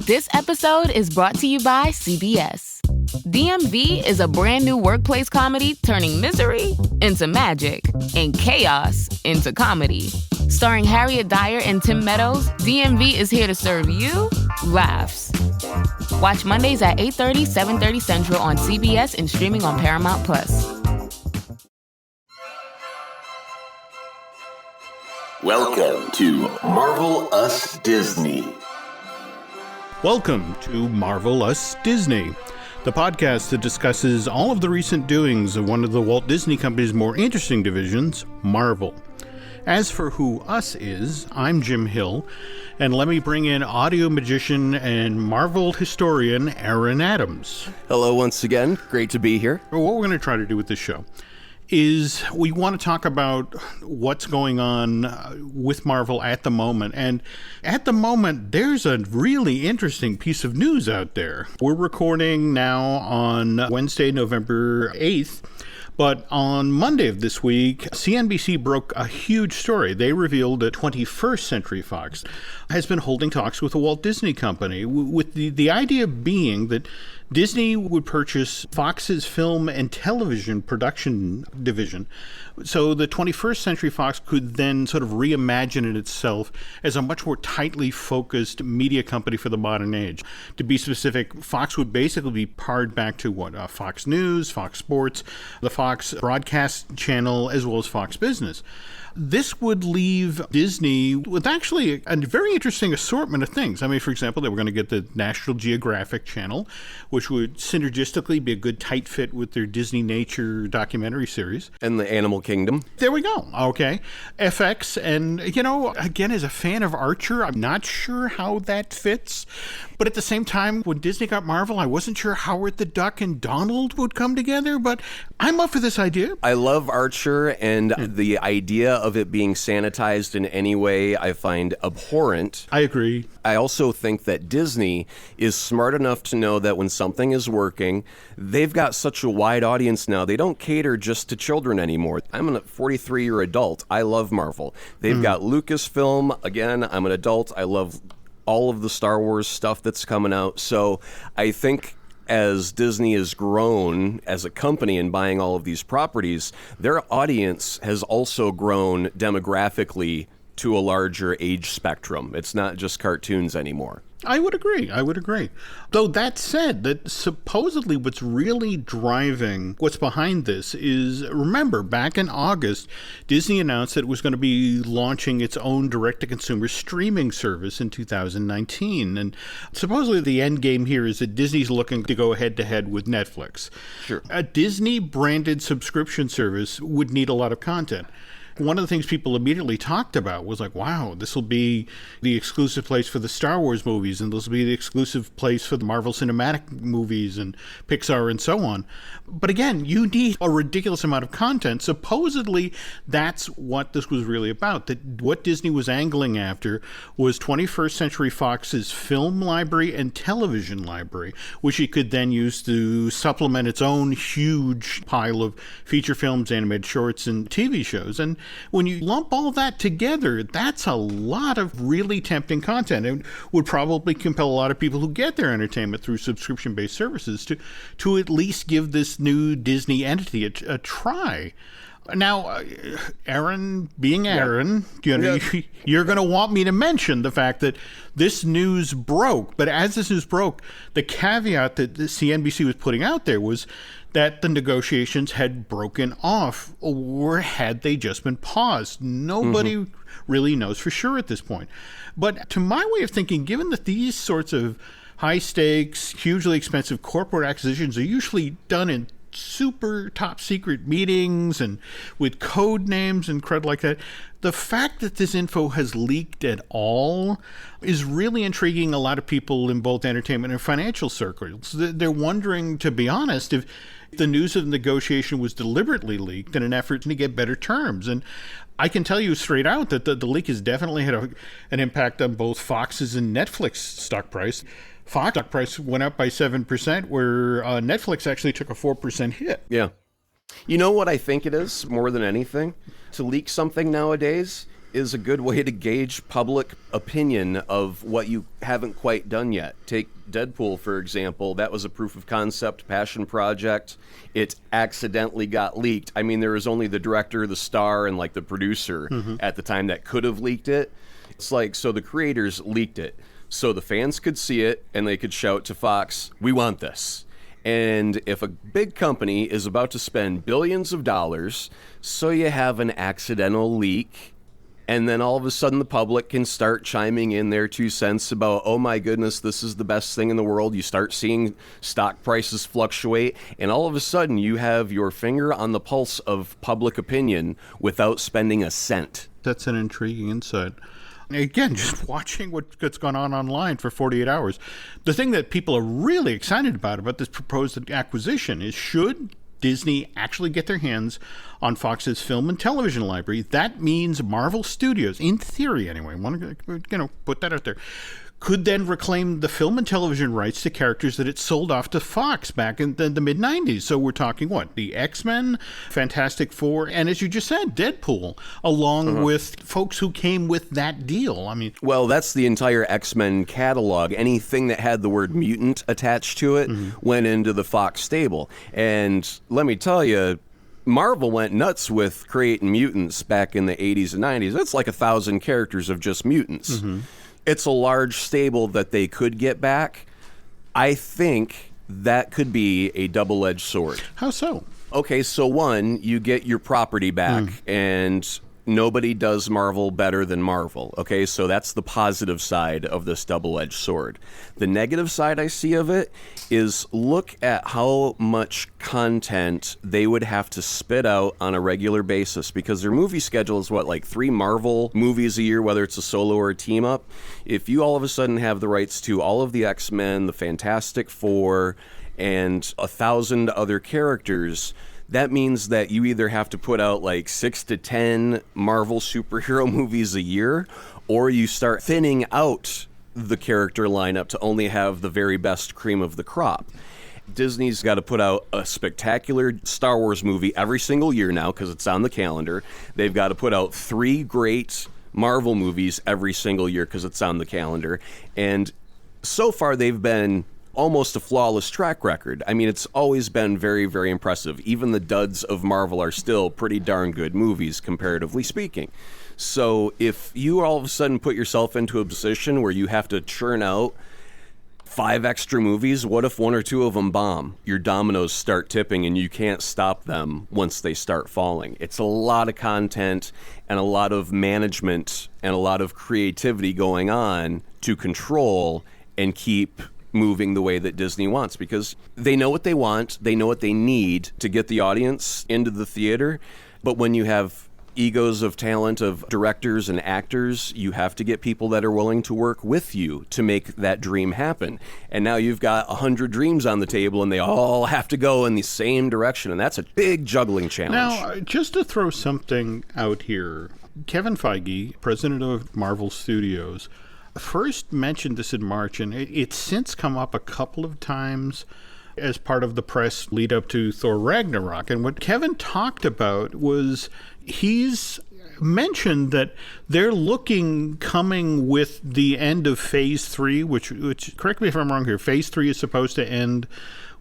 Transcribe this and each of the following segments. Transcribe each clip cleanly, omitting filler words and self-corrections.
This episode is brought to you by CBS. DMV is a brand new workplace comedy turning misery into magic and chaos into comedy. Starring Harriet Dyer and Tim Meadows, DMV is here to serve you laughs. Watch Mondays at 8:30, 7:30 Central on CBS and streaming on Paramount+. Welcome to Marvel Us Disney. Welcome to Marvel Us Disney, the podcast that discusses all of the recent doings of one of the Walt Disney Company's more interesting divisions, Marvel. As for who us is, I'm Jim Hill, and let me bring in audio magician and Marvel historian Aaron Adams. Hello once again, great to be here. What we're going to try to do with this show is we want to talk about what's going on with Marvel at the moment. And at the moment, there's a really interesting piece of news out there. We're recording now on Wednesday, November 8th. But on Monday of this week, CNBC broke a huge story. They revealed that 21st Century Fox has been holding talks with the Walt Disney Company, with the idea being that Disney would purchase Fox's film and television production division. So the 21st Century Fox could then sort of reimagine it itself as a much more tightly focused media company for the modern age. To be specific, Fox would basically be pared back to Fox News, Fox Sports, the Fox broadcast channel, as well as Fox Business. This would leave Disney with actually a very interesting assortment of things. I mean, for example, they were going to get the National Geographic channel, which would synergistically be a good tight fit with their Disney Nature documentary series. And the Animal Kingdom. There we go. Okay. FX. And, again, as a fan of Archer, I'm not sure how that fits. But at the same time, when Disney got Marvel, I wasn't sure Howard the Duck and Donald would come together, but I'm up for this idea. I love Archer, and the idea of it being sanitized in any way I find abhorrent. I agree. I also think that Disney is smart enough to know that when something is working, they've got such a wide audience now. They don't cater just to children anymore. I'm a 43-year adult. I love Marvel. They've got Lucasfilm. Again, I'm an adult. I love all of the Star Wars stuff that's coming out. So I think as Disney has grown as a company and buying all of these properties, their audience has also grown demographically to a larger age spectrum. It's not just cartoons anymore. I would agree. Though that said, that supposedly what's really driving what's behind this is, remember, back in August, Disney announced that it was going to be launching its own direct-to-consumer streaming service in 2019. And supposedly the end game here is that Disney's looking to go head-to-head with Netflix. Sure. A Disney-branded subscription service would need a lot of content. One of the things people immediately talked about was like, wow, this will be the exclusive place for the Star Wars movies, and this will be the exclusive place for the Marvel Cinematic movies and Pixar and so on. But again, you need a ridiculous amount of content. Supposedly, that's what this was really about. That what Disney was angling after was 21st Century Fox's film library and television library, which it could then use to supplement its own huge pile of feature films, animated shorts, and TV shows. And when you lump all that together, that's a lot of really tempting content. It would probably compel a lot of people who get their entertainment through subscription-based services to at least give this new Disney entity a try. Now, Aaron, being Aaron, you're going to want me to mention the fact that this news broke. But as this news broke, the caveat that the CNBC was putting out there was that the negotiations had broken off, or had they just been paused? Nobody really knows for sure at this point. But to my way of thinking, given that these sorts of high-stakes, hugely expensive corporate acquisitions are usually done in super top secret meetings and with code names and crud like that, the fact that this info has leaked at all is really intriguing a lot of people in both entertainment and financial circles. They're wondering, to be honest, if the news of the negotiation was deliberately leaked in an effort to get better terms. And I can tell you straight out that the leak has definitely had an impact on both Fox's and Netflix stock price. Fox stock price went up by 7%, where Netflix actually took a 4% hit. Yeah. You know what I think it is more than anything? To leak something nowadays is a good way to gauge public opinion of what you haven't quite done yet. Take Deadpool, for example. That was a proof of concept passion project. It accidentally got leaked. I mean, there was only the director, the star, and like the producer at the time that could have leaked it. It's like, so the creators leaked it so the fans could see it and they could shout to Fox, "We want this." And if a big company is about to spend billions of dollars, so you have an accidental leak, and then all of a sudden the public can start chiming in their 2 cents about, oh my goodness, this is the best thing in the world. You start seeing stock prices fluctuate, and all of a sudden you have your finger on the pulse of public opinion without spending a cent. That's an intriguing insight. Again, just watching what's gone on online for 48 hours. The thing that people are really excited about this proposed acquisition is, should Disney actually get their hands on Fox's film and television library, that means Marvel Studios, in theory anyway, I want to put that out there, could then reclaim the film and television rights to characters that it sold off to Fox back in the mid-90s. So we're talking the X-Men, Fantastic Four, and as you just said, Deadpool, along with folks who came with that deal. I mean, well, that's the entire X-Men catalog. Anything that had the word mutant attached to it went into the Fox stable. And let me tell you, Marvel went nuts with creating mutants back in the 80s and 90s. That's like 1,000 characters of just mutants. It's a large stable that they could get back. I think that could be a double-edged sword. How so? Okay, so one, you get your property back, and nobody does Marvel better than Marvel. Okay, so that's the positive side of this double-edged sword. The negative side I see of it is, look at how much content they would have to spit out on a regular basis, because their movie schedule is like 3 Marvel movies a year, whether it's a solo or a team up. If you all of a sudden have the rights to all of the X-Men, the Fantastic Four, and 1,000 other characters, that means that you either have to put out 6 to 10 Marvel superhero movies a year, or you start thinning out the character lineup to only have the very best cream of the crop. Disney's got to put out a spectacular Star Wars movie every single year now because it's on the calendar. They've got to put out 3 great Marvel movies every single year because it's on the calendar. And so far they've been almost a flawless track record. I mean, it's always been very, very impressive. Even the duds of Marvel are still pretty darn good movies, comparatively speaking. So if you all of a sudden put yourself into a position where you have to churn out 5 extra movies, what if 1 or 2 of them bomb? Your dominoes start tipping and you can't stop them once they start falling. It's a lot of content and a lot of management and a lot of creativity going on to control and keep moving the way that Disney wants, because they know what they want, they know what they need to get the audience into the theater. But when you have egos of talent of directors and actors, you have to get people that are willing to work with you to make that dream happen. And now you've got 100 dreams on the table and they all have to go in the same direction, and that's a big juggling challenge. Now, just to throw something out here, Kevin Feige, president of Marvel Studios, first mentioned this in March, and it's since come up a couple of times as part of the press lead up to Thor Ragnarok. And what Kevin talked about was, he's mentioned that they're coming with the end of Phase 3, which correct me if I'm wrong here, Phase 3 is supposed to end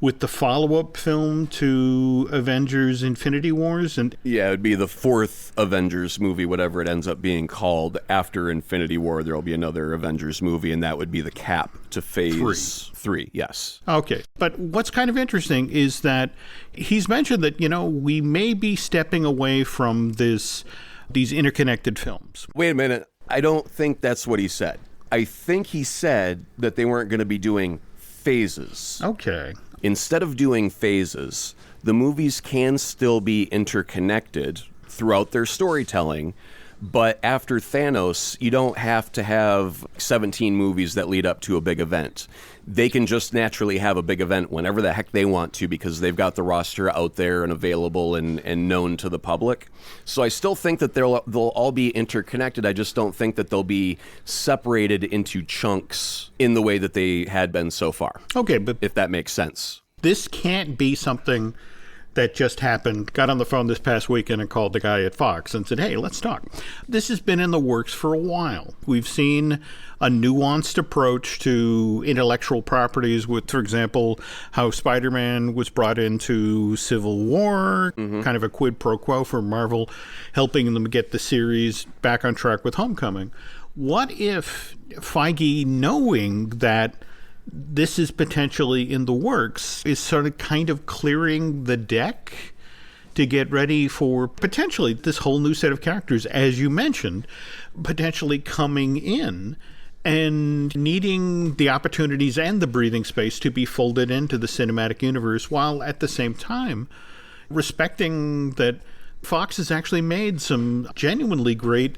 with the follow-up film to Avengers Infinity Wars. And yeah, it would be the 4th Avengers movie, whatever it ends up being called. After Infinity War, there will be another Avengers movie, and that would be the cap to Phase 3, yes. Okay, but what's kind of interesting is that he's mentioned that, we may be stepping away from these interconnected films. Wait a minute. I don't think that's what he said. I think he said that they weren't going to be doing phases. Okay. Instead of doing phases, the movies can still be interconnected throughout their storytelling, but after Thanos, you don't have to have 17 movies that lead up to a big event. They can just naturally have a big event whenever the heck they want to, because they've got the roster out there and available and known to the public. So I still think that they'll all be interconnected. I just don't think that they'll be separated into chunks in the way that they had been so far. Okay, but if that makes sense. This can't be something that just happened, got on the phone this past weekend and called the guy at Fox and said, hey, let's talk. This has been in the works for a while. We've seen a nuanced approach to intellectual properties with, for example, how Spider-Man was brought into Civil War, kind of a quid pro quo for Marvel, helping them get the series back on track with Homecoming. What if Feige, knowing that this is potentially in the works, is sort of kind of clearing the deck to get ready for potentially this whole new set of characters, as you mentioned, potentially coming in and needing the opportunities and the breathing space to be folded into the cinematic universe, while at the same time respecting that Fox has actually made some genuinely great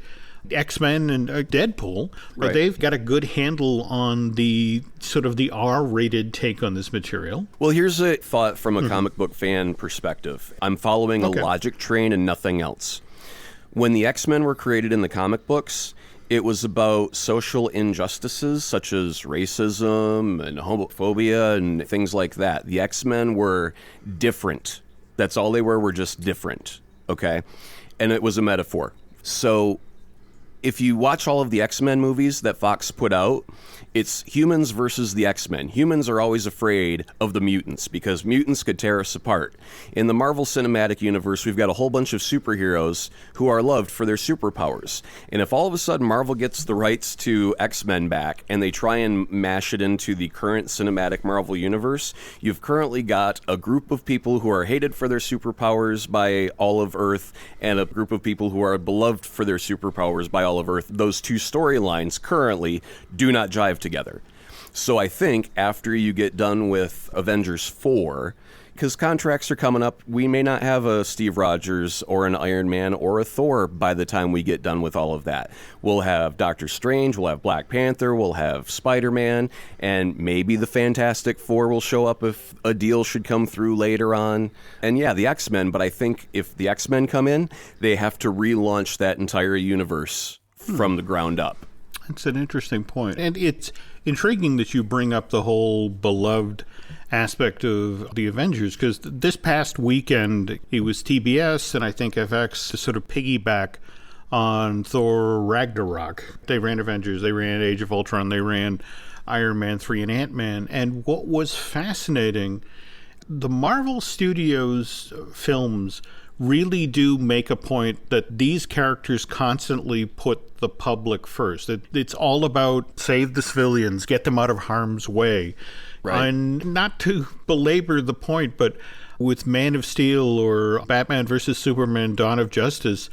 X-Men and Deadpool, but they've got a good handle on the sort of the R-rated take on this material. Well, here's a thought from a comic book fan perspective. I'm following a logic train and nothing else. When the X-Men were created in the comic books, it was about social injustices such as racism and homophobia and things like that. The X-Men were different. That's all they were just different, okay? And it was a metaphor. So if you watch all of the X-Men movies that Fox put out, it's humans versus the X-Men. Humans are always afraid of the mutants because mutants could tear us apart. In the Marvel Cinematic Universe, we've got a whole bunch of superheroes who are loved for their superpowers. And if all of a sudden Marvel gets the rights to X-Men back and they try and mash it into the current cinematic Marvel Universe, you've currently got a group of people who are hated for their superpowers by all of Earth and a group of people who are beloved for their superpowers by all of Earth. Those two storylines currently do not jive together. So I think after you get done with Avengers 4, because contracts are coming up, we may not have a Steve Rogers or an Iron Man or a Thor by the time we get done with all of that. We'll have Doctor Strange, we'll have Black Panther, we'll have Spider-Man, and maybe the Fantastic Four will show up if a deal should come through later on. And yeah, the X-Men, but I think if the X-Men come in, they have to relaunch that entire universe from the ground up. That's an interesting point. And it's intriguing that you bring up the whole beloved aspect of the Avengers, because this past weekend it was TBS and I think FX to sort of piggyback on Thor Ragnarok. They ran Avengers, they ran Age of Ultron, they ran Iron Man 3 and Ant-Man. And what was fascinating, the Marvel Studios films really do make a point that these characters constantly put the public first. It's all about save the civilians, get them out of harm's way. Right. And not to belabor the point, but with Man of Steel or Batman versus Superman, Dawn of Justice,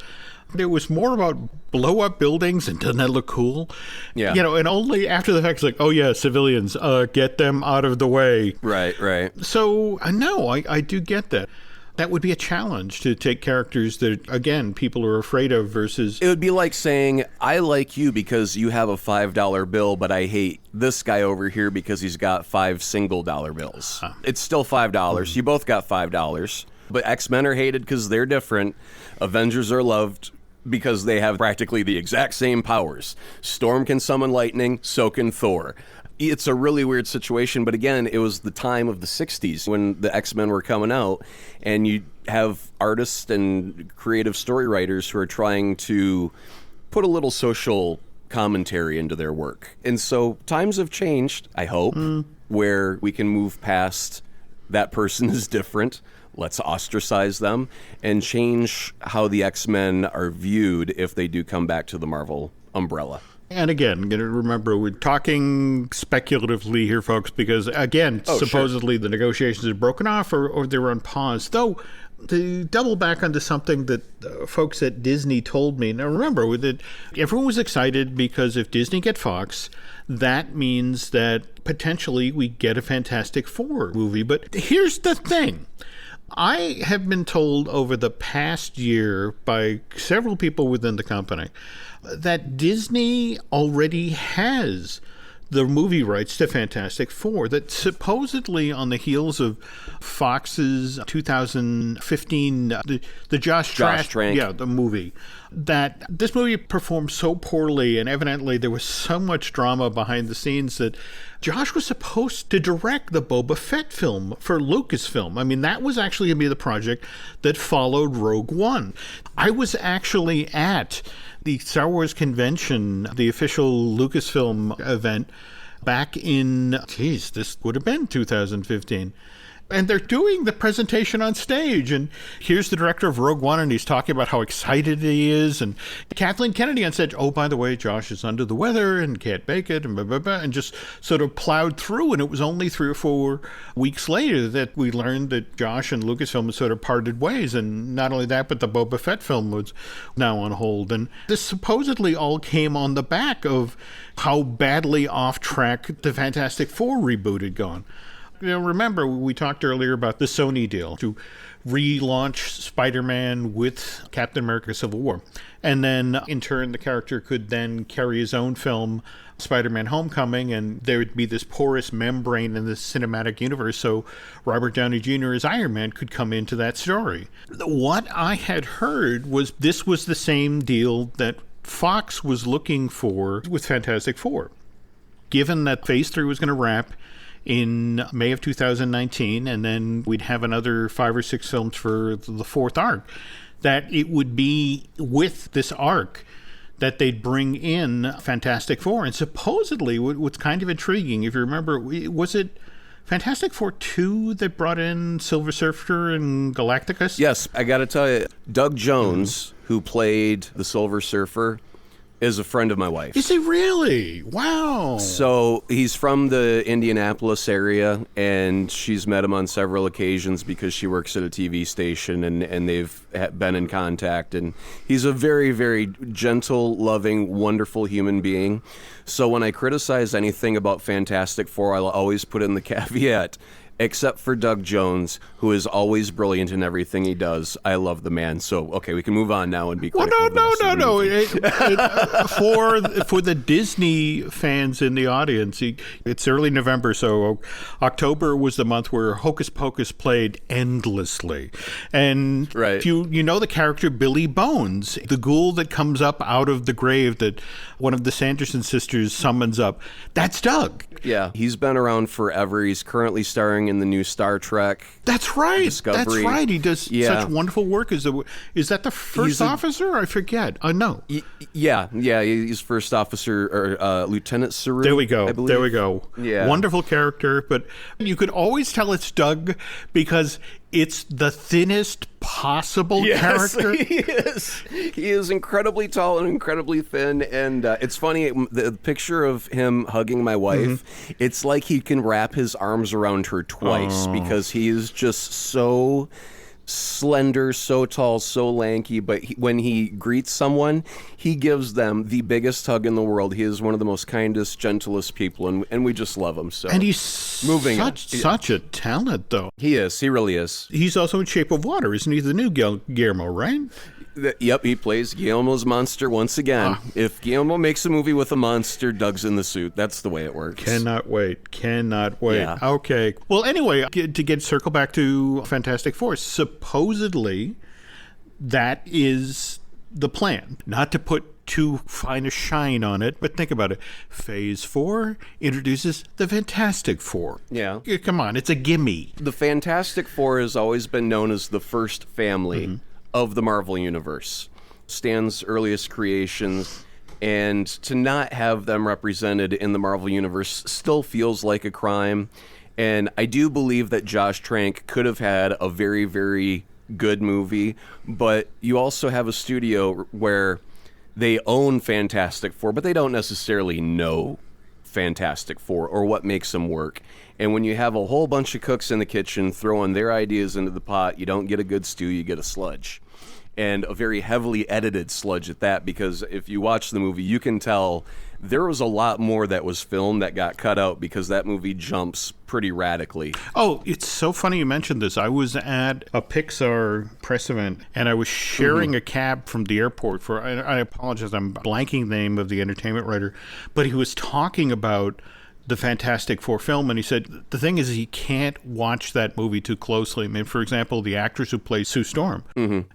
it was more about blow up buildings and doesn't that look cool? Yeah. You know, and only after the fact, it's like, oh yeah, civilians, get them out of the way. Right. So, no, I do get that. That would be a challenge to take characters that, again, people are afraid of versus... It would be like saying, I like you because you have a $5 bill, but I hate this guy over here because he's got 5 single dollar bills. It's still $5. You both got $5. But X-Men are hated because they're different. Avengers are loved because they have practically the exact same powers. Storm can summon lightning, so can Thor. It's a really weird situation, but again, it was the time of the 60s when the X-Men were coming out, and you have artists and creative story writers who are trying to put a little social commentary into their work. And so times have changed, I hope, where we can move past that person is different, let's ostracize them, and change how the X-Men are viewed if they do come back to the Marvel umbrella. And again, remember, we're talking speculatively here, folks, because, again, supposedly the negotiations are broken off or they're on pause. Though, to double back onto something that folks at Disney told me, now remember, that everyone was excited because if Disney get Fox, that means that potentially we get a Fantastic Four movie. But here's the thing. I have been told over the past year by several people within the company that Disney already has the movie rights to Fantastic Four, that supposedly on the heels of Fox's 2015, the Josh Trank. Yeah, the movie, that this movie performed so poorly, and evidently there was so much drama behind the scenes that Josh was supposed to direct the Boba Fett film for Lucasfilm. I mean, that was actually going to be the project that followed Rogue One. I was actually at the Star Wars convention, the official Lucasfilm event, back in, this would have been 2015. And they're doing the presentation on stage, and here's the director of Rogue One, and he's talking about how excited he is, and Kathleen Kennedy on stage, oh, by the way, Josh is under the weather and can't make it, and blah, blah, blah, and just sort of plowed through, and it was only 3 or 4 weeks later that we learned that Josh and Lucasfilm had sort of parted ways, and not only that, but the Boba Fett film was now on hold, and this supposedly all came on the back of how badly off track the Fantastic Four reboot had gone. You know, remember, we talked earlier about the Sony deal to relaunch Spider-Man with Captain America Civil War. And then, in turn, the character could then carry his own film, Spider-Man Homecoming, and there would be this porous membrane in the cinematic universe, so Robert Downey Jr. as Iron Man could come into that story. What I had heard was this was the same deal that Fox was looking for with Fantastic Four. Given that Phase 3 was going to wrap in May of 2019, and then we'd have another 5 or 6 films for the 4th arc, that it would be with this arc that they'd bring in Fantastic Four. And supposedly, what's kind of intriguing, if you remember, was it Fantastic Four 2 that brought in Silver Surfer and Galacticus? Yes, I got to tell you, Doug Jones, who played the Silver Surfer, is a friend of my wife's. Is he really? Wow. So he's from the Indianapolis area, and she's met him on several occasions because she works at a TV station, and they've been in contact. And he's a very, very gentle, loving, wonderful human being. So when I criticize anything about Fantastic Four, I'll always put in the caveat, except for Doug Jones, who is always brilliant in everything he does. I love the man. So, okay, we can move on now and be critical. Well, no. For the Disney fans in the audience, it's early November, so October was the month where Hocus Pocus played endlessly. And right. If you know the character Billy Bones, the ghoul that comes up out of the grave that one of the Sanderson sisters summons up, that's Doug. Yeah, he's been around forever. He's currently starring in the new Star Trek. That's right. Discovery. That's right. He does such wonderful work. Is that the first officer? I forget. No. Yeah. He's first officer or Lieutenant Saru. There we go. I believe. There we go. Yeah. Wonderful character, but you could always tell it's Doug because it's the thinnest possible character. He is. He is incredibly tall and incredibly thin. And it's funny, the picture of him hugging my wife, it's like he can wrap his arms around her twice because he is just so slender, so tall, so lanky, but when he greets someone, he gives them the biggest hug in the world. He is one of the most kindest, gentlest people, and we just love him. So, and he's such a talent, though. He is. He really is. He's also in Shape of Water, isn't he? The new Guillermo, right? Yep, he plays Guillermo's monster once again. If Guillermo makes a movie with a monster, Doug's in the suit. That's the way it works. Cannot wait. Yeah. Okay. Well, anyway, to circle back to Fantastic Four, supposedly that is the plan. Not to put too fine a shine on it, but think about it. Phase 4 introduces the Fantastic Four. Yeah. Come on, it's a gimme. The Fantastic Four has always been known as the first family of the Marvel Universe. Stan's earliest creations, and to not have them represented in the Marvel Universe still feels like a crime. And I do believe that Josh Trank could have had a very, very good movie, but you also have a studio where they own Fantastic Four, but they don't necessarily know Fantastic Four or what makes them work. And when you have a whole bunch of cooks in the kitchen throwing their ideas into the pot, you don't get a good stew, you get a sludge. and a very heavily edited sludge at that, because if you watch the movie, you can tell there was a lot more that was filmed that got cut out because that movie jumps pretty radically. Oh, it's so funny you mentioned this. I was at a Pixar press event, and I was sharing a cab from the airport for, I apologize, I'm blanking the name of the entertainment writer, but he was talking about the Fantastic Four film, and he said the thing is he can't watch that movie too closely. I mean, for example, the actress who plays Sue Storm,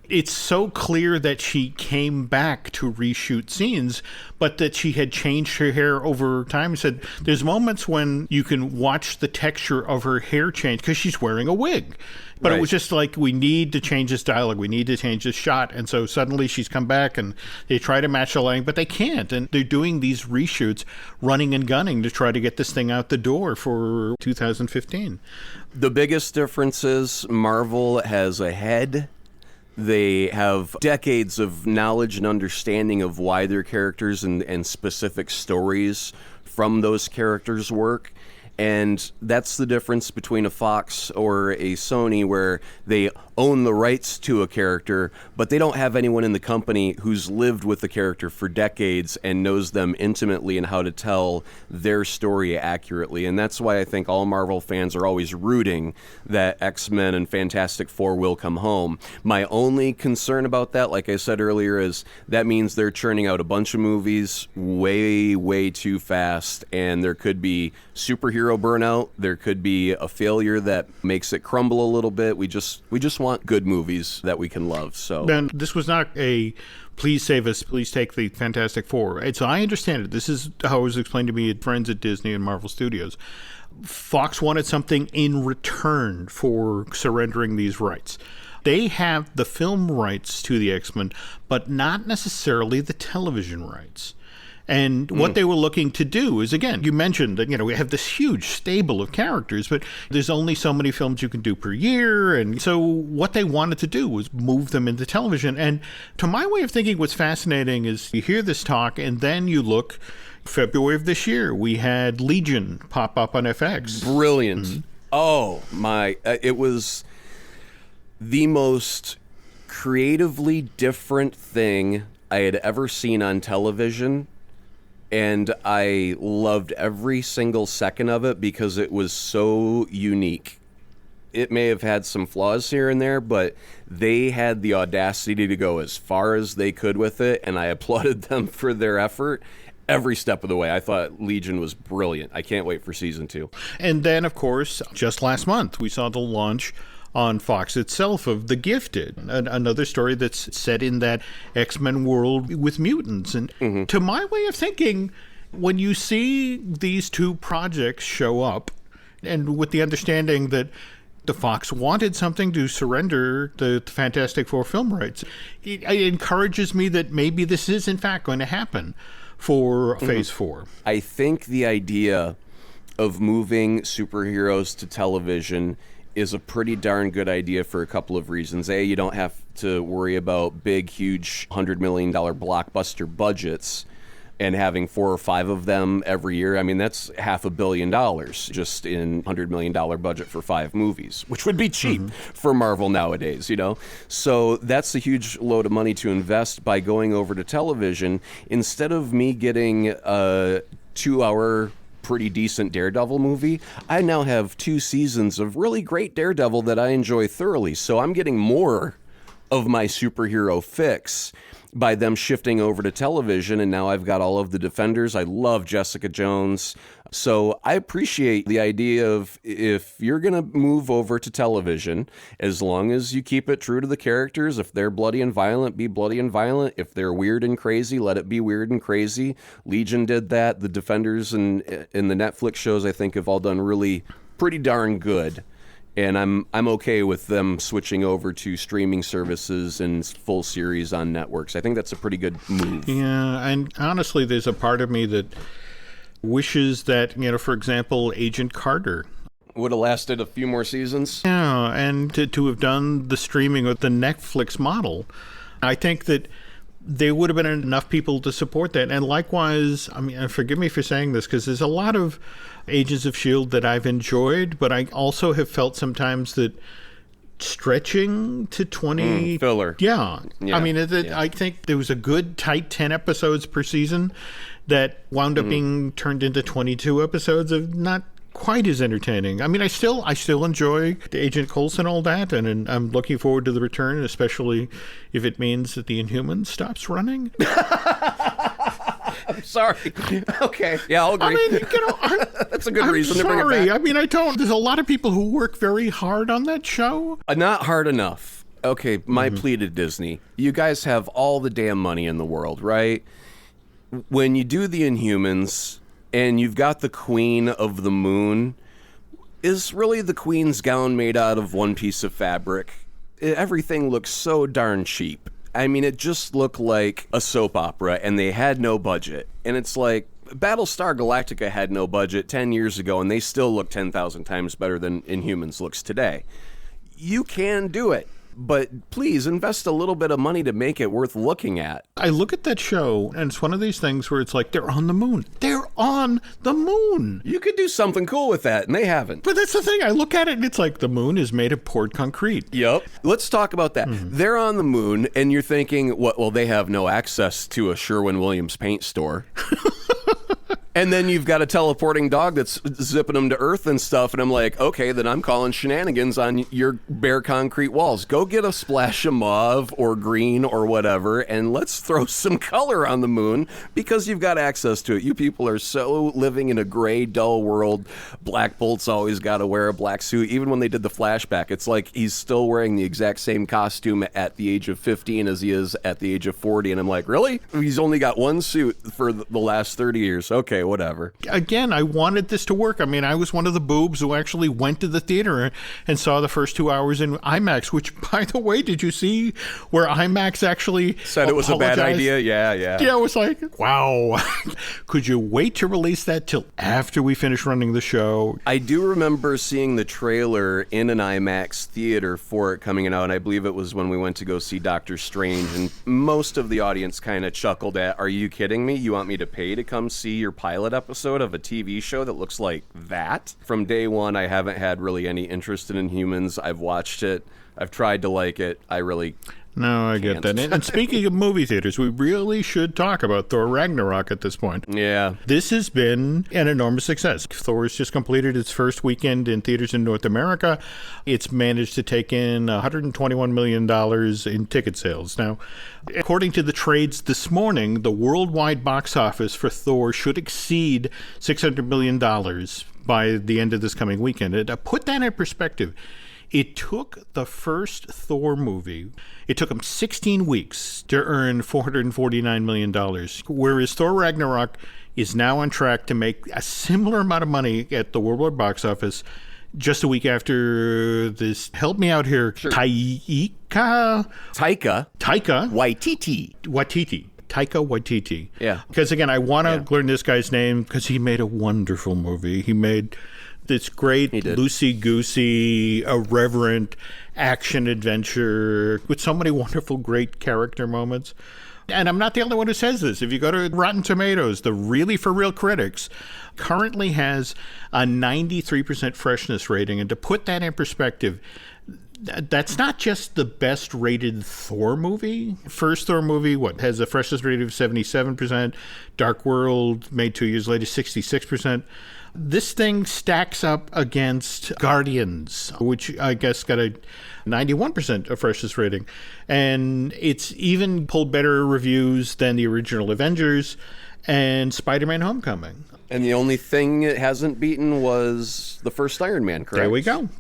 it's so clear that she came back to reshoot scenes, but that she had changed her hair over time. He said there's moments when you can watch the texture of her hair change because she's wearing a wig. But It was just like, we need to change this dialogue. We need to change this shot. And so suddenly she's come back and they try to match the lighting, but they can't. And they're doing these reshoots, running and gunning to try to get this thing out the door for 2015. The biggest difference is Marvel has a head. They have decades of knowledge and understanding of why their characters and specific stories from those characters work. And that's the difference between a Fox or a Sony, where they own the rights to a character, but they don't have anyone in the company who's lived with the character for decades and knows them intimately and how to tell their story accurately. And that's why I think all Marvel fans are always rooting that X-Men and Fantastic Four will come home. My only concern about that, like I said earlier, is that means they're churning out a bunch of movies way, way too fast, and there could be superhero burnout. There could be a failure that makes it crumble a little bit. We just want good movies that we can love. So Ben, this was not a please save us, please take the Fantastic Four. So I understand it. This is how it was explained to me at friends at Disney and Marvel Studios. Fox wanted something in return for surrendering these rights. They have the film rights to the X-Men, but not necessarily the television rights. And what they were looking to do is, again, you mentioned that, we have this huge stable of characters, but there's only so many films you can do per year. And so what they wanted to do was move them into television. And to my way of thinking, what's fascinating is you hear this talk and then you look, February of this year, we had Legion pop up on FX. Brilliant. Oh, my. It was the most creatively different thing I had ever seen on television. And I loved every single second of it because it was so unique. It may have had some flaws here and there, but they had the audacity to go as far as they could with it, and I applauded them for their effort every step of the way. I thought Legion was brilliant. I can't wait for season 2. And then, of course, just last month, we saw the launch on Fox itself of The Gifted, another story that's set in that X-Men world with mutants. And to my way of thinking, when you see these two projects show up, and with the understanding that the Fox wanted something to surrender the Fantastic Four film rights, it encourages me that maybe this is in fact going to happen for Phase 4. I think the idea of moving superheroes to television is a pretty darn good idea for a couple of reasons. A, you don't have to worry about big, huge $100 million blockbuster budgets and having 4 or 5 of them every year. I mean, that's $500 million just in $100 million budget for 5 movies, which would be cheap for Marvel nowadays, So that's a huge load of money to invest by going over to television. Instead of me getting a 2-hour pretty decent Daredevil movie, I now have 2 seasons of really great Daredevil that I enjoy thoroughly. So I'm getting more of my superhero fix by them shifting over to television, and now I've got all of the Defenders. I love Jessica Jones. So I appreciate the idea of, if you're going to move over to television, as long as you keep it true to the characters, if they're bloody and violent, be bloody and violent. If they're weird and crazy, let it be weird and crazy. Legion did that. The Defenders and the Netflix shows, I think, have all done really pretty darn good. And I'm okay with them switching over to streaming services and full series on networks. I think that's a pretty good move. Yeah, and honestly, there's a part of me that wishes that, for example, Agent Carter would have lasted a few more seasons. Yeah, and to have done the streaming with the Netflix model. I think that there would have been enough people to support that. And likewise, forgive me for saying this, because there's a lot of Agents of S.H.I.E.L.D. that I've enjoyed, but I also have felt sometimes that stretching to 20 filler. Yeah. Yeah. I mean, I think there was a good tight 10 episodes per season that wound up being turned into 22 episodes of not quite as entertaining. I mean, I still enjoy Agent Coulson and all that, and I'm looking forward to the return, especially if it means that the Inhumans stops running. I'm sorry. Okay. Yeah, I'll agree. I mean, that's a good reason to bring it back. I mean, there's a lot of people who work very hard on that show. Not hard enough. Okay, my plea to Disney. You guys have all the damn money in the world, right? When you do the Inhumans and you've got the Queen of the Moon, is really the Queen's gown made out of one piece of fabric? Everything looks so darn cheap. I mean, it just looked like a soap opera, and they had no budget. And it's like, Battlestar Galactica had no budget 10 years ago, and they still look 10,000 times better than Inhumans looks today. You can do it, but please invest a little bit of money to make it worth looking at. I look at that show, and it's one of these things where it's like, they're on the moon. They're on the moon. You could do something cool with that, and they haven't. But that's the thing. I look at it, and it's like the moon is made of poured concrete. Yep. Let's talk about that. They're on the moon, and you're thinking, well, they have no access to a Sherwin-Williams paint store. And then you've got a teleporting dog that's zipping them to Earth and stuff, and I'm like, okay, then I'm calling shenanigans on your bare concrete walls. Go get a splash of mauve or green or whatever, and let's throw some color on the moon, because you've got access to it. You people are so living in a gray, dull world. Black Bolt's always got to wear a black suit. Even when they did the flashback, it's like he's still wearing the exact same costume at the age of 15 as he is at the age of 40, and I'm like, really? He's only got one suit for the last 30 years. Okay, whatever. Again, I wanted this to work. I mean, I was one of the boobs who actually went to the theater and saw the first 2 hours in IMAX, which, by the way, did you see where IMAX actually said it was a bad idea? Yeah. Yeah, it was like, wow. Could you wait to release that till after we finish running the show? I do remember seeing the trailer in an IMAX theater for it coming out, and I believe it was when we went to go see Doctor Strange, and most of the audience kind of chuckled at, are you kidding me? You want me to pay to come see your pilot episode of a TV show that looks like that? From day one, I haven't had really any interest in Inhumans. I've watched it. I've tried to like it. I really No, I get that. And speaking of movie theaters, we really should talk about Thor Ragnarok at this point. Yeah. This has been an enormous success. Thor has just completed its first weekend in theaters in North America. It's managed to take in $121 million in ticket sales. Now, according to the trades this morning, the worldwide box office for Thor should exceed $600 million by the end of this coming weekend. And to put that in perspective, it took the first Thor movie, it took them 16 weeks to earn $449 million, whereas Thor Ragnarok is now on track to make a similar amount of money at the worldwide box office just a week after this. Help me out here. Sure. Taika Waititi. Taika Waititi. Yeah. Because, again, I want to learn this guy's name because he made a wonderful movie. He made this great loosey-goosey, irreverent action adventure with so many wonderful, great character moments. And I'm not the only one who says this. If you go to Rotten Tomatoes, the really for real critics currently has a 93% freshness rating. And to put that in perspective, that's not just the best rated Thor movie. First Thor movie, has a freshness rating of 77%. Dark World, made 2 years later, 66%. This thing stacks up against Guardians, which I guess got a 91% of freshness rating. And it's even pulled better reviews than the original Avengers and Spider-Man Homecoming. And the only thing it hasn't beaten was the first Iron Man, correct?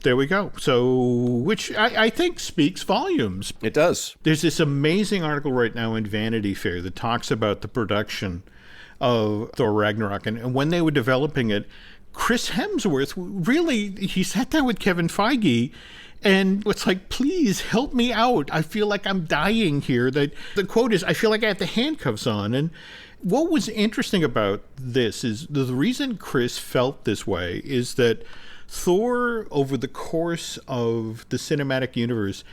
There we go. So, which I think speaks volumes. It does. There's this amazing article right now in Vanity Fair that talks about the production of Thor Ragnarok. And when they were developing it, Chris Hemsworth, really, he sat down with Kevin Feige and was like, please help me out. I feel like I'm dying here. The quote is, I feel like I have the handcuffs on. And what was interesting about this is the reason Chris felt this way is that Thor, over the course of the cinematic universe,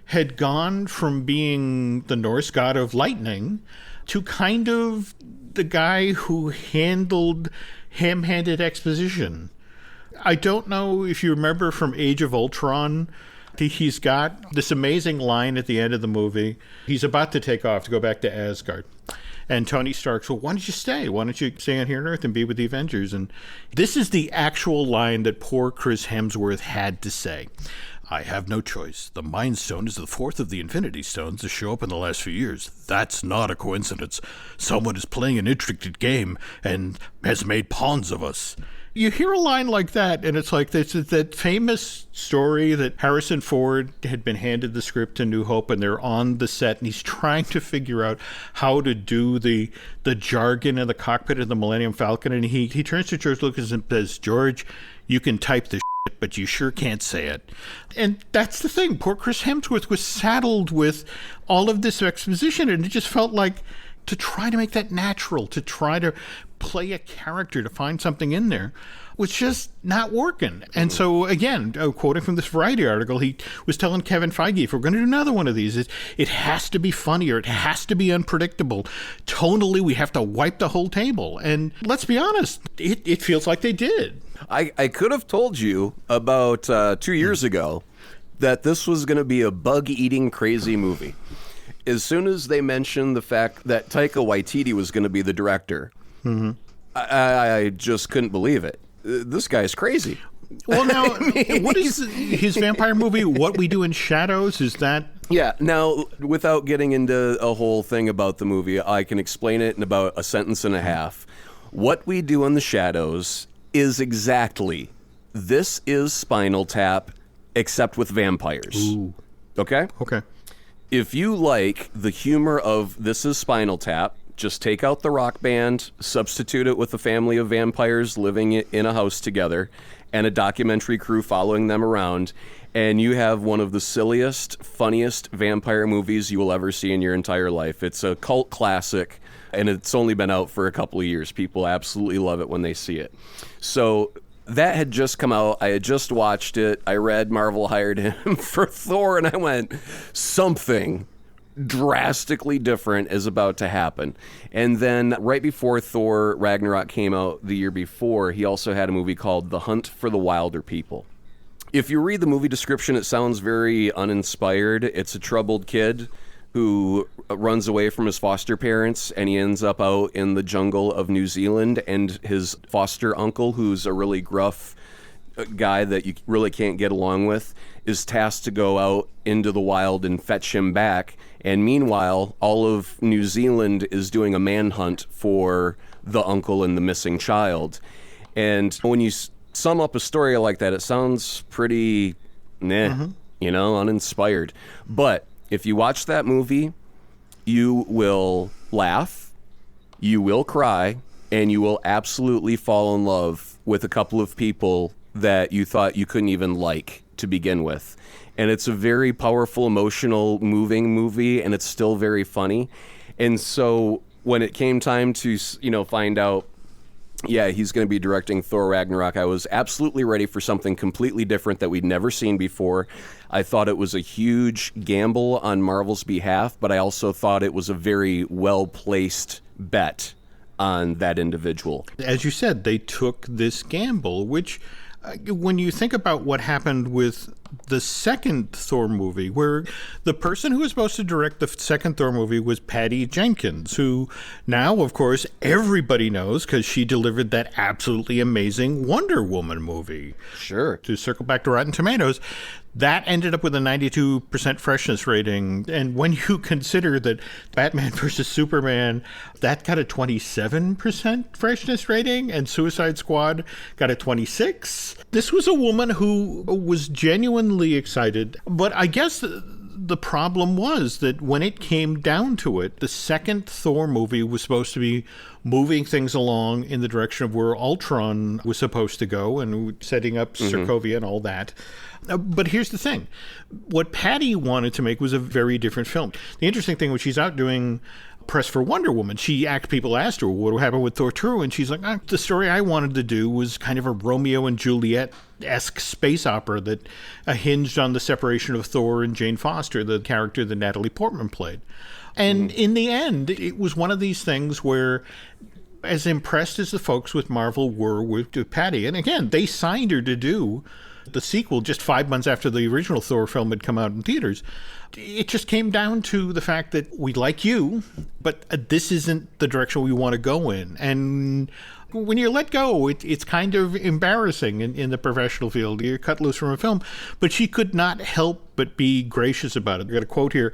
had gone from being the Norse god of lightning to kind of the guy who handled ham-handed exposition. I don't know if you remember from Age of Ultron, He's got this amazing line at the end of the movie. He's about to take off to go back to Asgard. And Tony Stark's, well, why don't you stay? Why don't you stay on here on Earth and be with the Avengers? And this is the actual line that poor Chris Hemsworth had to say. I have no choice. The Mind Stone is the fourth of the Infinity Stones to show up in the last few years. That's not a coincidence. Someone is playing an intricate game and has made pawns of us. You hear a line like that, and it's like that famous story that Harrison Ford had been handed the script to New Hope, and they're on the set, and he's trying to figure out how to do the jargon in the cockpit of the Millennium Falcon, and he turns to George Lucas and says, George, you can type this shit, but you sure can't say it. And that's the thing. Poor Chris Hemsworth was saddled with all of this exposition, and it just felt like to try to make that natural, to try to play a character, to find something in there, was just not working. And so, again, quoting from this Variety article, he was telling Kevin Feige, if we're going to do another one of these, it has to be funnier. It has to be unpredictable. Tonally, we have to wipe the whole table. And let's be honest, it feels like they did. I could have told you about 2 years ago that this was going to be a bug-eating crazy movie. As soon as they mentioned the fact that Taika Waititi was going to be the director, I just couldn't believe it. This guy's crazy. Well, now, what is his vampire movie, What We Do in Shadows? Is that... Yeah, now, without getting into a whole thing about the movie, I can explain it in about a sentence and a half. What We Do in the Shadows is exactly, this is Spinal Tap, except with vampires. Ooh. Okay? Okay. If you like the humor of This is Spinal Tap, just take out the rock band, substitute it with a family of vampires living in a house together, and a documentary crew following them around, and you have one of the silliest, funniest vampire movies you will ever see in your entire life. It's a cult classic, and it's only been out for a couple of years. People absolutely love it when they see it. So that had just come out. I had just watched it. I read Marvel hired him for Thor, and I went, something drastically different is about to happen. And then right before Thor Ragnarok came out the year before, he also had a movie called The Hunt for the Wilder People. If you read the movie description, it sounds very uninspired. It's a troubled kid who runs away from his foster parents, and he ends up out in the jungle of New Zealand, and his foster uncle, who's a really gruff guy that you really can't get along with, is tasked to go out into the wild and fetch him back. And meanwhile, all of New Zealand is doing a manhunt for the uncle and the missing child. And when you sum up a story like that, it sounds pretty, uninspired. But if you watch that movie, you will laugh, you will cry, and you will absolutely fall in love with a couple of people that you thought you couldn't even like to begin with. And it's a very powerful, emotional, moving movie, and it's still very funny. And so when it came time to, find out, he's going to be directing Thor Ragnarok, I was absolutely ready for something completely different that we'd never seen before. I thought it was a huge gamble on Marvel's behalf, but I also thought it was a very well-placed bet on that individual. As you said, they took this gamble, which... when you think about what happened with the second Thor movie, where the person who was supposed to direct the second Thor movie was Patty Jenkins, who now, of course, everybody knows because she delivered that absolutely amazing Wonder Woman movie. Sure. To circle back to Rotten Tomatoes, that ended up with a 92% freshness rating. And when you consider that Batman vs. Superman, that got a 27% freshness rating, and Suicide Squad got a 26%. This was a woman who was genuinely excited. But I guess the problem was that when it came down to it, the second Thor movie was supposed to be moving things along in the direction of where Ultron was supposed to go and setting up Sokovia and all that. But here's the thing. What Patty wanted to make was a very different film. The interesting thing was she's out doing press for Wonder Woman. People asked her, what happened with Thor 2? And she's like, the story I wanted to do was kind of a Romeo and Juliet-esque space opera that hinged on the separation of Thor and Jane Foster, the character that Natalie Portman played. And in the end, it was one of these things where, as impressed as the folks with Marvel were with Patty, and again, they signed her to do the sequel just 5 months after the original Thor film had come out in theaters. It just came down to the fact that we like you, but this isn't the direction we want to go in. And when you're let go, it's kind of embarrassing in the professional field. You're cut loose from a film. But she could not help but be gracious about it. I got a quote here.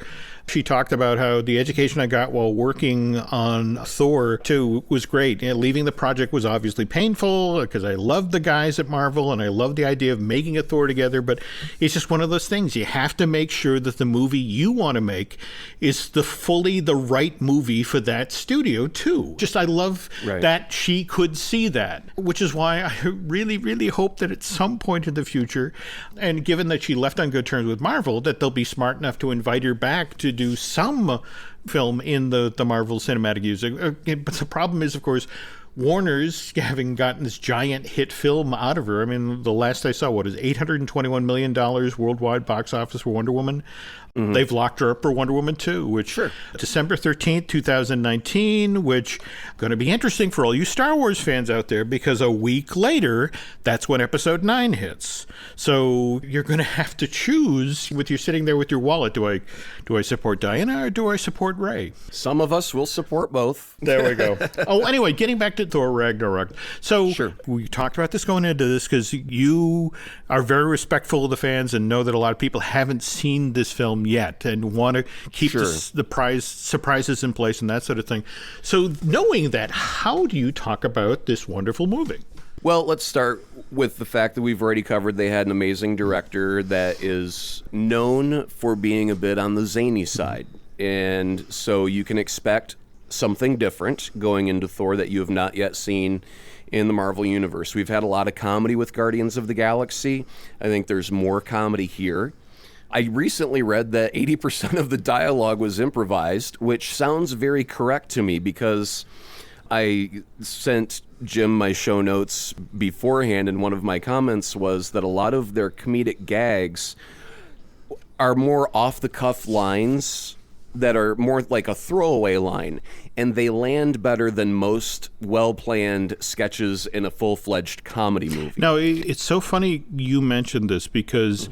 She talked about how the education I got while working on Thor 2 was great. Leaving the project was obviously painful because I loved the guys at Marvel and I loved the idea of making a Thor together. But it's just one of those things. You have to make sure that the movie you want to make is fully the right movie for that studio, too. Just I love that she could see that, which is why I really, really hope that at some point in the future, and given that she left on good terms with Marvel, that they'll be smart enough to invite her back to do some film in the Marvel Cinematic Universe. But the problem is, of course, Warner's having gotten this giant hit film out of her. I mean, the last I saw, what is $821 million worldwide box office for Wonder Woman? Mm-hmm. They've locked her up for Wonder Woman 2, which December 13th, 2019, which going to be interesting for all you Star Wars fans out there, because a week later, that's when Episode 9 hits. So you're going to have to choose with you're sitting there with your wallet. Do I support Diana or do I support Rey? Some of us will support both. There we go. Anyway, getting back to Thor Ragnarok. So we talked about this going into this because you are very respectful of the fans and know that a lot of people haven't seen this film yet and want to keep the surprises in place and that sort of thing. So knowing that, how do you talk about this wonderful movie? Well, let's start with the fact that we've already covered they had an amazing director that is known for being a bit on the zany side. And so you can expect something different going into Thor that you have not yet seen in the Marvel Universe. We've had a lot of comedy with Guardians of the Galaxy. I think there's more comedy here. I recently read that 80% of the dialogue was improvised, which sounds very correct to me because I sent Jim my show notes beforehand, and one of my comments was that a lot of their comedic gags are more off-the-cuff lines that are more like a throwaway line, and they land better than most well-planned sketches in a full-fledged comedy movie. Now, it's so funny you mentioned this because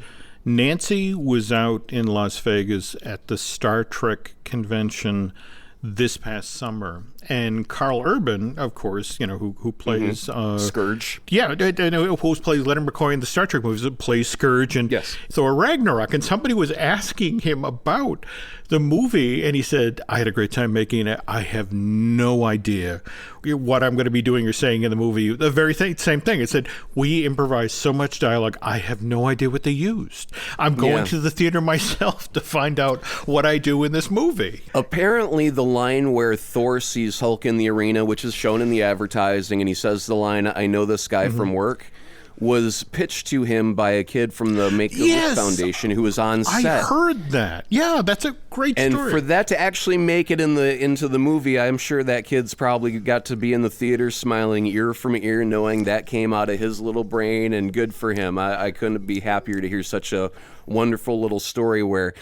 Nancy was out in Las Vegas at the Star Trek convention this past summer, and Carl Urban, of course, who plays Scourge. Yeah, who plays Leonard McCoy in the Star Trek movies, plays Scourge and Thor Ragnarok. And somebody was asking him about the movie, and he said, "I had a great time making it. I have no idea what I'm going to be doing or saying in the movie." The very same thing. It said, "We improvised so much dialogue. I have no idea what they used. I'm going to the theater myself to find out what I do in this movie." Apparently, the line where Thor sees Hulk in the arena, which is shown in the advertising, and he says the line, "I know this guy from work," was pitched to him by a kid from the Make-A-Wish Foundation who was on set. I heard that. Yeah, that's a great story. And for that to actually make it into the movie, I'm sure that kid's probably got to be in the theater smiling ear from ear, knowing that came out of his little brain, and good for him. I couldn't be happier to hear such a wonderful little story where,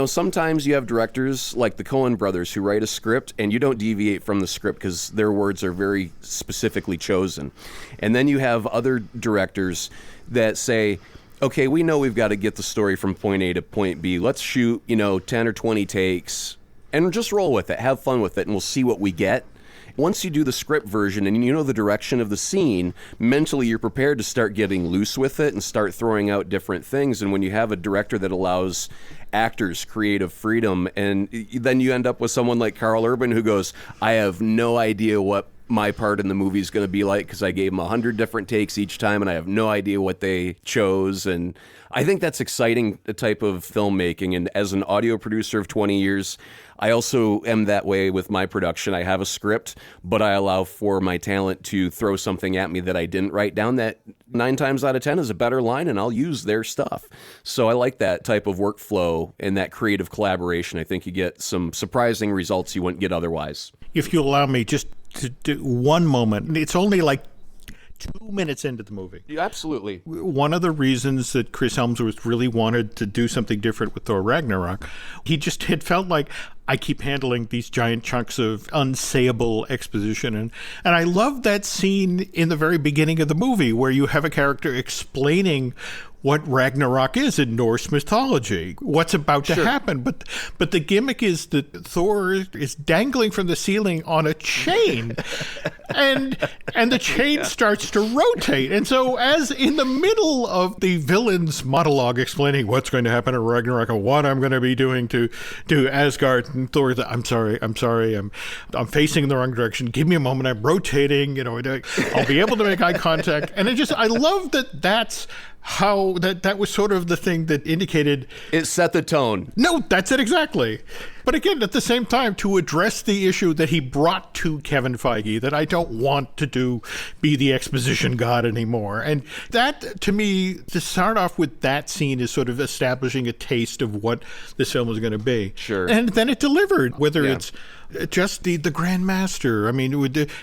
sometimes you have directors like the Coen brothers who write a script and you don't deviate from the script because their words are very specifically chosen. And then you have other directors that say, okay, we know we've got to get the story from point A to point B. Let's shoot, 10 or 20 takes and just roll with it. Have fun with it, and we'll see what we get. Once you do the script version and you know the direction of the scene, mentally you're prepared to start getting loose with it and start throwing out different things. And when you have a director that allows actors creative freedom, and then you end up with someone like Carl Urban who goes, "I have no idea what my part in the movie is going to be like because I gave them 100 different takes each time and I have no idea what they chose." And I think that's exciting type of filmmaking. And as an audio producer of 20 years, I also am that way with my production. I have a script, but I allow for my talent to throw something at me that I didn't write down that 9 times out of 10 is a better line, and I'll use their stuff. So I like that type of workflow and that creative collaboration. I think you get some surprising results you wouldn't get otherwise. If you allow me just to do one moment, it's only like 2 minutes into the movie. Yeah, absolutely. One of the reasons that Chris Hemsworth really wanted to do something different with Thor Ragnarok, it felt like, I keep handling these giant chunks of unsayable exposition. And I love that scene in the very beginning of the movie where you have a character explaining what Ragnarok is in Norse mythology, what's about to happen. But the gimmick is that Thor is dangling from the ceiling on a chain, and the chain starts to rotate. And so as in the middle of the villain's monologue explaining what's going to happen at Ragnarok and what I'm going to be doing to Asgard, and Thor, I'm sorry, I'm facing in the wrong direction. Give me a moment. I'm rotating. I'll be able to make eye contact. And I love that. That's how that was sort of the thing that indicated it set the tone. No, that's it exactly. But again, at the same time, to address the issue that he brought to Kevin Feige, that I don't want to be the exposition god anymore. And that, to me, to start off with that scene is sort of establishing a taste of what this film is going to be. Sure. And then it delivered, whether it's just the Grandmaster. I mean,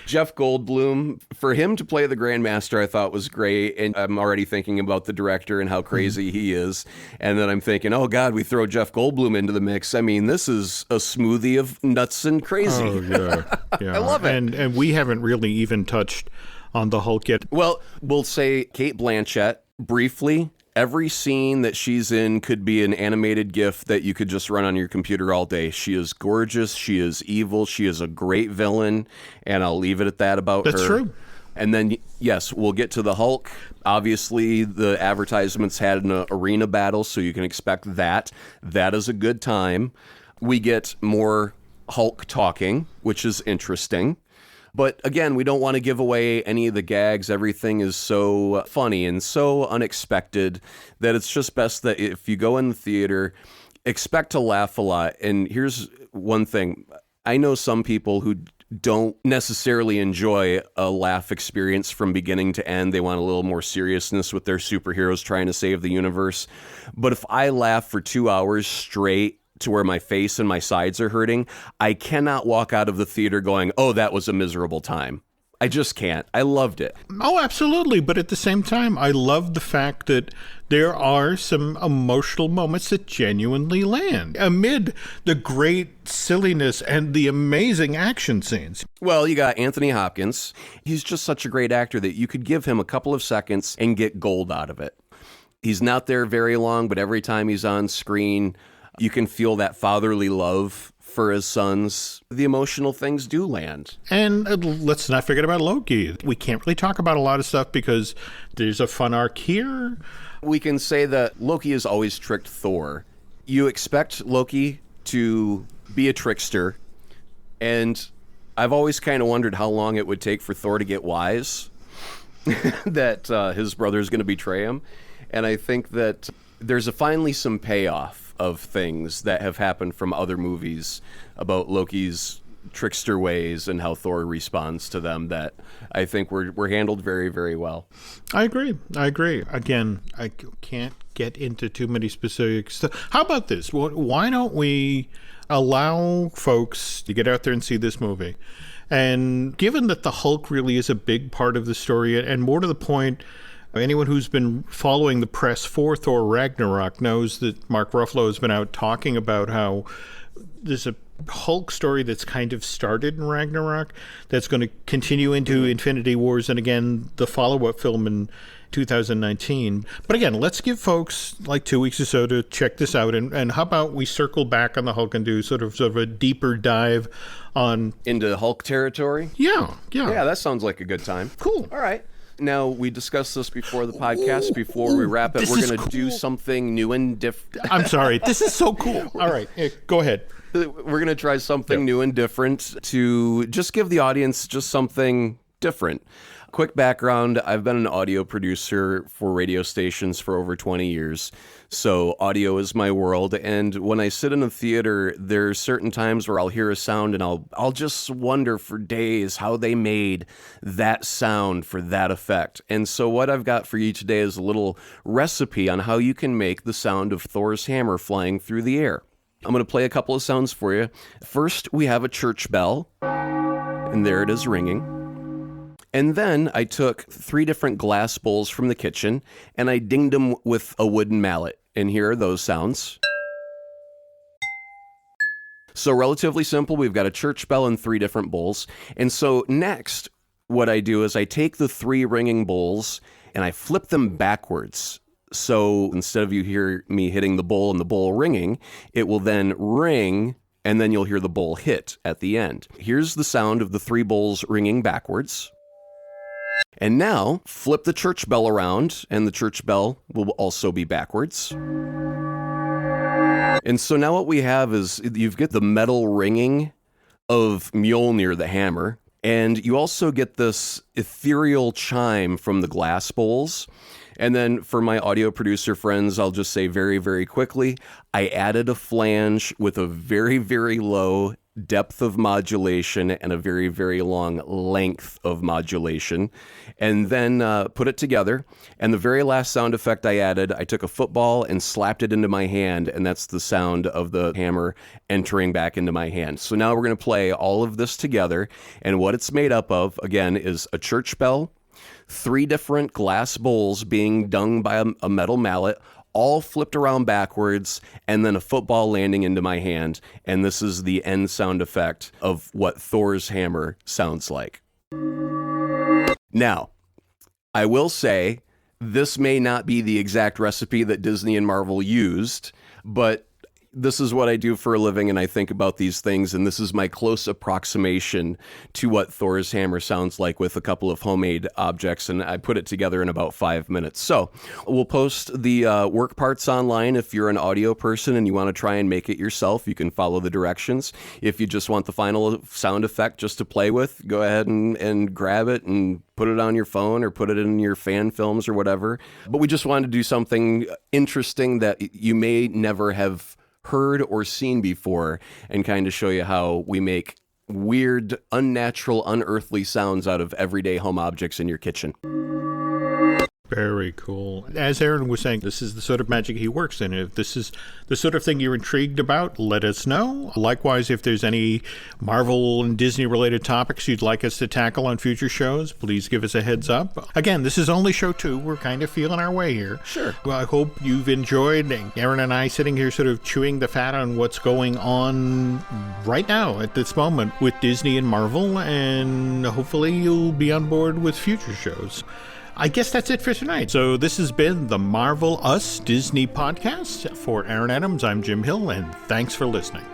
Jeff Goldblum, for him to play the Grandmaster, I thought was great. And I'm already thinking about the director and how crazy he is. And then I'm thinking, oh, God, we throw Jeff Goldblum into the mix. I mean, this is a smoothie of nuts and crazy. Oh, yeah. I love it. And we haven't really even touched on the Hulk yet. Well, we'll say Cate Blanchett, briefly. Every scene that she's in could be an animated GIF that you could just run on your computer all day. She is gorgeous. She is evil. She is a great villain. And I'll leave it at that about her. That's true. And then, yes, we'll get to the Hulk. Obviously, the advertisements had an arena battle, so you can expect that. That is a good time. We get more Hulk talking, which is interesting. But again, we don't want to give away any of the gags. Everything is so funny and so unexpected that it's just best that if you go in the theater, expect to laugh a lot. And here's one thing. I know some people who don't necessarily enjoy a laugh experience from beginning to end. They want a little more seriousness with their superheroes trying to save the universe. But if I laugh for 2 hours straight, to where my face and my sides are hurting, I cannot walk out of the theater going, oh, that was a miserable time. I just can't. I loved it. Oh, absolutely. But at the same time, I love the fact that there are some emotional moments that genuinely land amid the great silliness and the amazing action scenes. Well, you got Anthony Hopkins. He's just such a great actor that you could give him a couple of seconds and get gold out of it. He's not there very long, but every time he's on screen, you can feel that fatherly love for his sons. The emotional things do land. And let's not forget about Loki. We can't really talk about a lot of stuff because there's a fun arc here. We can say that Loki has always tricked Thor. You expect Loki to be a trickster, and I've always kind of wondered how long it would take for Thor to get wise that his brother's going to betray him. And I think that there's finally some payoff of things that have happened from other movies about Loki's trickster ways and how Thor responds to them that I think were handled very, very well. I agree. Again, I can't get into too many specifics. How about this? Why don't we allow folks to get out there and see this movie? And given that the Hulk really is a big part of the story, and more to the point, anyone who's been following the press for Thor Ragnarok knows that Mark Ruffalo has been out talking about how there's a Hulk story that's kind of started in Ragnarok that's going to continue into Infinity Wars and again the follow-up film in 2019. But again, let's give folks like 2 weeks or so to check this out. And how about we circle back on the Hulk and do sort of a deeper dive on... into Hulk territory? Yeah. Yeah, that sounds like a good time. Cool. All right. Now, we discussed this before the podcast. Before we wrap it, we're going to do something new and different. I'm sorry. This is so cool. All right. Go ahead. We're going to try something new and different to just give the audience just something different. Quick background, I've been an audio producer for radio stations for over 20 years, so audio is my world, and when I sit in a theater, there's certain times where I'll hear a sound and I'll just wonder for days how they made that sound for that effect. And so what I've got for you today is a little recipe on how you can make the sound of Thor's hammer flying through the air. I'm going to play a couple of sounds for you. First, we have a church bell, and there it is ringing. And then I took 3 different glass bowls from the kitchen and I dinged them with a wooden mallet. And here are those sounds. So relatively simple. We've got a church bell and 3 different bowls. And so next, what I do is I take the 3 ringing bowls and I flip them backwards So instead of you hear me hitting the bowl and the bowl ringing, it will then ring, and then you'll hear the bowl hit at the end. Here's the sound of the 3 bowls ringing backwards. And now, flip the church bell around, and the church bell will also be backwards. And so now what we have is you've got the metal ringing of Mjolnir, the hammer, and you also get this ethereal chime from the glass bowls. And then for my audio producer friends, I'll just say very, very quickly, I added a flange with a very, very low depth of modulation and a very, very long length of modulation, and then put it together. And the very last sound effect I added, I took a football and slapped it into my hand, and that's the sound of the hammer entering back into my hand. So now we're going to play all of this together, and what it's made up of, again, is a church bell, 3 different glass bowls being dung by a metal mallet, all flipped around backwards, and then a football landing into my hand. And this is the end sound effect of what Thor's hammer sounds like. Now, I will say, this may not be the exact recipe that Disney and Marvel used, but this is what I do for a living, and I think about these things, and this is my close approximation to what Thor's hammer sounds like with a couple of homemade objects, and I put it together in about 5 minutes. So we'll post the work parts online. If you're an audio person and you want to try and make it yourself, you can follow the directions. If you just want the final sound effect just to play with, go ahead and grab it and put it on your phone or put it in your fan films or whatever. But we just wanted to do something interesting that you may never have heard or seen before, and kind of show you how we make weird, unnatural, unearthly sounds out of everyday home objects in your kitchen. Very cool. As Aaron was saying, this is the sort of magic he works in. If this is the sort of thing you're intrigued about, let us know. Likewise, if there's any Marvel and Disney-related topics you'd like us to tackle on future shows, please give us a heads up. Again, this is only show 2. We're kind of feeling our way here. Sure. Well, I hope you've enjoyed Aaron and I sitting here sort of chewing the fat on what's going on right now at this moment with Disney and Marvel, and hopefully you'll be on board with future shows. I guess that's it for tonight. So this has been the Marvel Us Disney podcast. For Aaron Adams, I'm Jim Hill, and thanks for listening.